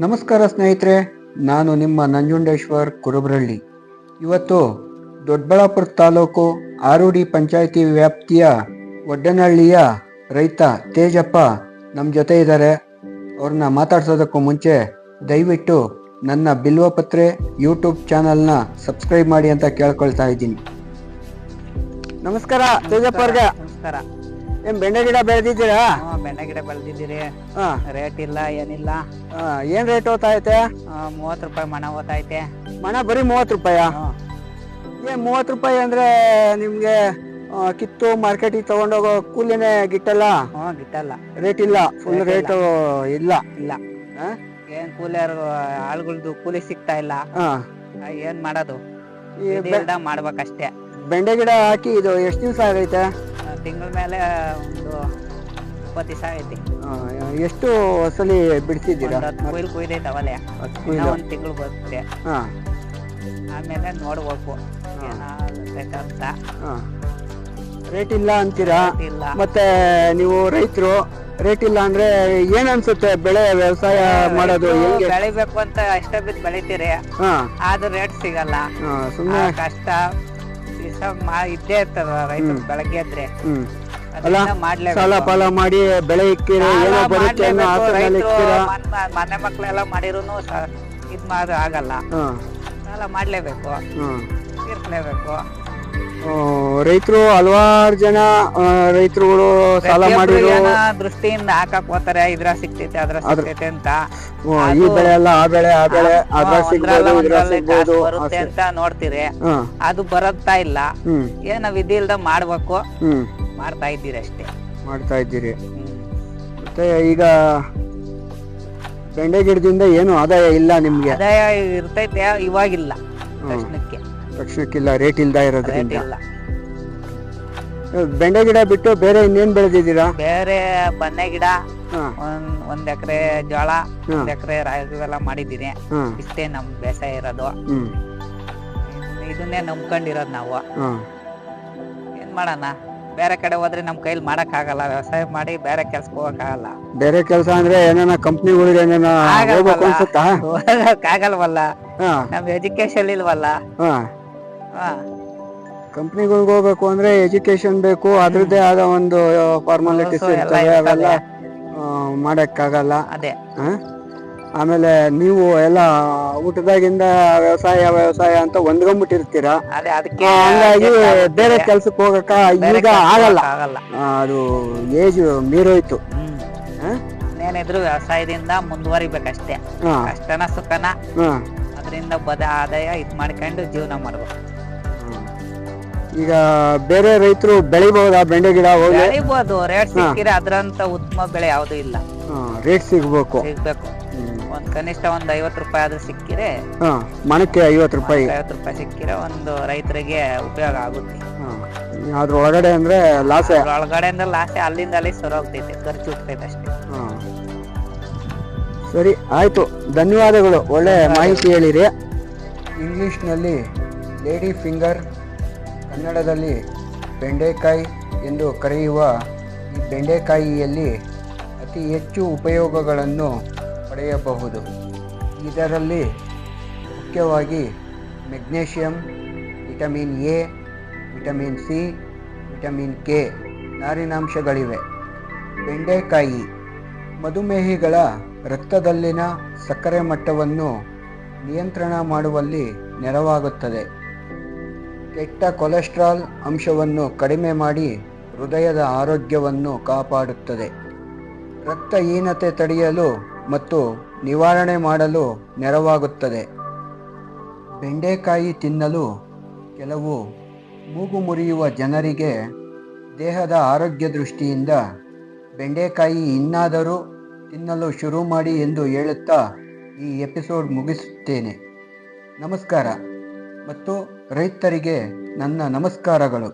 ನಮಸ್ಕಾರ ಸ್ನೇಹಿತರೆ, ನಾನು ನಿಮ್ಮ ನಂಜುಂಡೇಶ್ವರ್ ಕುರುಬ್ರಳ್ಳಿ. ಇವತ್ತು ದೊಡ್ಡಬಳ್ಳಾಪುರ ತಾಲೂಕು ಆರೂಡಿ ಪಂಚಾಯಿತಿ ವ್ಯಾಪ್ತಿಯ ಒಡ್ಡನಹಳ್ಳಿಯ ರೈತ ತೇಜಪ್ಪ ನಮ್ಮ ಜೊತೆ ಇದ್ದಾರೆ. ಅವ್ರನ್ನ ಮಾತಾಡ್ಸೋದಕ್ಕೂ ಮುಂಚೆ ದಯವಿಟ್ಟು ನನ್ನ ಬಿಲ್ವಪತ್ರೆ ಯೂಟ್ಯೂಬ್ ಚಾನಲ್ನ ಸಬ್ಸ್ಕ್ರೈಬ್ ಮಾಡಿ ಅಂತ ಕೇಳ್ಕೊಳ್ತಾ ಇದ್ದೀನಿ. ನಮಸ್ಕಾರ ತೇಜಪ್ಪ ಅವ್ರಿಗೆ. ನಮಸ್ಕಾರ. ಏನ್ ಬೆಂಡೆ ಗಿಡ ಬೆಳೆದಿದ್ದೀರಾ? ಬೆಂಡೆ ಗಿಡ ಬೆಳೆದಿದ್ದೀರಿ. ರೇಟ್ ಇಲ್ಲ ಏನಿಲ್ಲ. ಏನ್ ರೇಟ್ ಹೋಗ್ತಾ ಐತೆ? 30 ರೂಪಾಯಿ ಮಣ ಹೋಗ್ತೈತೆ. ಮಣ ಬರೀ 30 ರೂಪಾಯ? ಏನ್ 30 ರೂಪಾಯಿ ಅಂದ್ರೆ ನಿಮ್ಗೆ ಕಿತ್ತು ಮಾರ್ಕೆಟಿಗೆ ತಗೊಂಡೋಗೋ ಕೂಲಿನೇ ಗಿಟ್ಟಲ್ಲ? ಗಿಟ್ಟಲ್ಲ, ರೇಟ್ ಇಲ್ಲ, ಫುಲ್ ರೇಟ್ ಇಲ್ಲ. ಇಲ್ಲ, ಏನ್ ಕೂಲಿಯರು ಆಳುಗಳ್ದು ಕೂಲಿ ಸಿಗ್ತಾ ಇಲ್ಲ. ಏನ್ ಮಾಡೋದು, ಮಾಡ್ಬೇಕಷ್ಟೇ. ಬೆಂಡೆ ಗಿಡ ಹಾಕಿ ಇದು ಎಷ್ಟು ದಿವಸ ಆಗೈತೆ? ತಿಂಗಳ ಮೇಲೆ ಒಂದು 20 ದಿವಸ ಆಗೈತಿ. ಎಷ್ಟು ಸಲಿ ಬಿಡಿಸಿದ್ದೀರಾ? ಕೊಯ್ಲು ಕೊಯ್ದೈತೆ ಅವಲೇ. ಒಂದ್ ತಿಂಗಳು ಬರುತ್ತೆ. ಆಮೇಲೆ ನೋಡ್ಬೇಕು ಏನಾಗಬೇಕಂತ. ರೇಟ್ ಇಲ್ಲ ಅಂತೀರಾ? ಇಲ್ಲ. ಮತ್ತೆ ನೀವು ರೈತರು, ರೇಟ್ ಇಲ್ಲ ಅಂದ್ರೆ ಏನ್ ಅನ್ಸುತ್ತೆ? ಬೆಳೆ ವ್ಯವಸಾಯ ಮಾಡೋದು ಬೆಳಿಬೇಕು ಅಂತ ಇಷ್ಟ ಬಿದ್ದು ಬೆಳಿತೀರಿ, ಆದ್ರೂ ರೇಟ್ ಸಿಗಲ್ಲ. ಸುಮ್ಮನೆ ಕಷ್ಟ ಇದ್ದೇ ಇರ್ತದ ರೈತರು. ಬೆಳಗ್ಗೆ ಎದ್ರೆ ಸಾಲ ಪಾಲ ಮಾಡಿ ಬೆಳೆ ಇಕ್ಕಿರಿ, ಏನೋ ಬರುತ್ತೆ ಅನ್ನೋ ಆಸೆನಲ್ಲಿ ಇಕ್ಕಿರಾ? ಮನೆ ಮಕ್ಳೆಲ್ಲ ಮಾಡಿರೋನು ಇದ್ ಆಗಲ್ಲ. ಸಾಲ ಮಾಡ್ಲೇಬೇಕು, ತೀರ್ಸ್ಲೇಬೇಕು. ರೈತರು ಹಲವಾರು ಜನ ರೈತರುಗಳು ಸಾಲ ಮಾಡಿರೋ ದೃಷ್ಟಿಯಿಂದ ಹಾಕಕ್ ಹೋಗ್ತಾರೆ. ಇದ್ರ ಸಿಗ್ತೈತೆ ಅದ್ರ ಸಿಗ್ತೈತೆ ಅಂತ. ಈ ಬೆಳೆ ಅಲ್ಲ ಆ ಬೆಳೆ, ಆ ಬೆಳೆ ಅದ್ರ ಸಿಗ್ಬೋದು ಬರುತ್ತೆ ಅಂತ ನೋಡ್ತೀರಿ, ಅದು ಬರುತ್ತಾ ಇಲ್ಲ. ಏನೋ ವಿಧಿ ಇಲ್ದ ಮಾಡ್ಬೇಕು, ಮಾಡ್ತಾ ಇದ್ದೀರಿ ಅಷ್ಟೇ. ಮಾಡ್ತಾ ಇದ್ದೀರಿ. ಮತ್ತೆ ಈಗ ಬೆಂಡೆ ಗಿಡದಿಂದ ಏನು ಆದಾಯ ಇಲ್ಲ ನಿಮ್ಗೆ? ಆದಾಯ ಇರ್ತೈತೆ, ಇವಾಗಿಲ್ಲ. ತಕ್ಷಣಕ್ಕಿಲ್ಲ, ರೇಟ್ ಇಲ್ದ ಇರೋದ್ರಿಂದ. ಬೆಂಡೆ ಗಿಡ ಬಿಟ್ಟು ಬೇರೆ ಇನ್ನೇನ್ ಬೆಳೆದಿದ್ದೀರಾ? ಬೇರೆ ಬನ್ನೆ ಗಿಡ, ಒಂದ್ ಎಕರೆ ಜೋಳ, 1 ಎಕರೆ ರಾಗಿ ಎಲ್ಲ ಮಾಡಿದ್ದೀನಿ. ಇಷ್ಟೇ ನಮ್ ಬೇಸಾಯ ಇರೋದು. ಇದನ್ನೇ ನಂಬ್ಕೊಂಡಿರೋದು ನಾವು. ಏನ್ ಮಾಡೋಣ, ಬೇರೆ ಕಡೆ ಹೋದ್ರೆ ನಮ್ ಕೈಲಿ ಮಾಡಕ್ ಆಗಲ್ಲ. ವ್ಯವಸಾಯ ಮಾಡಿ ಬೇರೆ ಕೆಲ್ಸಕ್ಕೆ ಹೋಗಕ್ ಆಗಲ್ಲ. ಬೇರೆ ಕೆಲಸ ಅಂದ್ರೆ ಏನಾನ ಕಂಪ್ನಿಗಳಿಗೆ ಏನಾನ ಆಗಲ್ವಲ್ಲ, ನಮ್ ಎಜುಕೇಶನ್ ಇಲ್ವಲ್ಲ. ಕಂಪ್ನಿಗಳಿಗೆ ಹೋಗ್ಬೇಕು ಅಂದ್ರೆ ಎಜುಕೇಶನ್ ಬೇಕು, ಅದ್ರದ್ದೇ ಆದ ಒಂದು ಫಾರ್ಮಾಲಿಟೀಸ್ ಇರ್ತವೆ, ಅವೆಲ್ಲ ಮಾಡಕ್ಕಾಗಲ್ಲ. ಅದೇ. ಆಮೇಲೆ ನೀವು ಎಲ್ಲ ಊಟದಾಗಿಂದ ವ್ಯವಸಾಯ ಅಂತ ಹೊಂದ್ಕೊಂಡ್ಬಿಟ್ಟಿರ್ತೀರಾ. ಹಂಗಾಗಿ ಬೇರೆ ಕೆಲ್ಸಕ್ಕೆ ಹೋಗಕ್ಕ ಈಗ ಆಗಲ್ಲ. ಅದು ಏಜ್ ಮೀರೋಯ್ತು. ಏನಿದ್ರು ವ್ಯವಸಾಯದಿಂದ ಮುಂದುವರಿಬೇಕಷ್ಟೇ. ಕಷ್ಟನ ಸುಖನ ಅದರಿಂದ ಆದಾಯ ಇದ್ ಮಾಡ್ಕೊಂಡು ಜೀವನ ಮಾಡ್ಬೇಕು. ಈಗ ಬೇರೆ ರೈತರು ಬೆಳಿಬಹುದಾ ಬೆಂಡೆ ಗಿಡ? ಬೆಳಿಬಹುದು, ರೇಟ್ ಸಿಕ್ಕಿದ್ರೆ ಅದ್ರಂತ ಉತ್ತಮ ಬೆಳೆ ಯಾವ್ದು ಇಲ್ಲ. ರೇಟ್ ಸಿಗ್ಬೇಕು. ಒಂದ್ ಕನಿಷ್ಠ 50 ರೂಪಾಯಿ ಆದ್ರೂ ಸಿಕ್ಕಿರೆ, ಮಣಕ್ಕೆ 50 ರೂಪಾಯಿ ಸಿಕ್ಕಿರೆ ಒಂದು ರೈತರಿಗೆ ಉಪಯೋಗ ಆಗುತ್ತೆ. ಅದ್ರ ಒಳಗಡೆ ಅಂದ್ರೆ ಲಾಸೆ. ಒಳಗಡೆ ಅಂದ್ರೆ ಲಾಸೆ, ಅಲ್ಲಿಂದ ಅಲ್ಲಿ ಸರ ಹೋಗ್ತೈತೆ, ಖರ್ಚು ಹೋಗ್ತೈತೆ ಅಷ್ಟೇ. ಸರಿ, ಆಯ್ತು, ಧನ್ಯವಾದಗಳು. ಒಳ್ಳೆ ಮಾಹಿತಿ ಹೇಳಿರಿ. ಇಂಗ್ಲಿಷ್ನಲ್ಲಿ ಲೇಡಿ ಫಿಂಗರ್, ಕನ್ನಡದಲ್ಲಿ ಬೆಂಡೆಕಾಯಿ ಎಂದು ಕರೆಯುವ ಈ ಬೆಂಡೆಕಾಯಿಯಲ್ಲಿ ಅತಿ ಹೆಚ್ಚು ಉಪಯೋಗಗಳನ್ನು ಪಡೆಯಬಹುದು. ಇದರಲ್ಲಿ ಮುಖ್ಯವಾಗಿ magnesium, vitamin A, vitamin C, vitamin K ನಾರಿನಾಂಶಗಳಿವೆ. ಬೆಂಡೆಕಾಯಿ ಮಧುಮೇಹಿಗಳ ರಕ್ತದಲ್ಲಿನ ಸಕ್ಕರೆ ಮಟ್ಟವನ್ನು ನಿಯಂತ್ರಣ ಮಾಡುವಲ್ಲಿ ನೆರವಾಗುತ್ತದೆ. ಕೆಟ್ಟ ಕೊಲೆಸ್ಟ್ರಾಲ್ ಅಂಶವನ್ನು ಕಡಿಮೆ ಮಾಡಿ ಹೃದಯದ ಆರೋಗ್ಯವನ್ನು ಕಾಪಾಡುತ್ತದೆ. ರಕ್ತಹೀನತೆ ತಡೆಯಲು ಮತ್ತು ನಿವಾರಣೆ ಮಾಡಲು ನೆರವಾಗುತ್ತದೆ. ಬೆಂಡೆಕಾಯಿ ತಿನ್ನಲು ಕೆಲವು ಮೂಗು ಮುರಿಯುವ ಜನರಿಗೆ ದೇಹದ ಆರೋಗ್ಯ ದೃಷ್ಟಿಯಿಂದ ಬೆಂಡೆಕಾಯಿ ಇನ್ನಾದರೂ ತಿನ್ನಲು ಶುರು ಮಾಡಿ ಎಂದು ಹೇಳುತ್ತಾ ಈ ಎಪಿಸೋಡ್ ಮುಗಿಸುತ್ತೇನೆ. ನಮಸ್ಕಾರ ಮತ್ತು ರೈತರಿಗೆ ನನ್ನ ನಮಸ್ಕಾರಗಳು.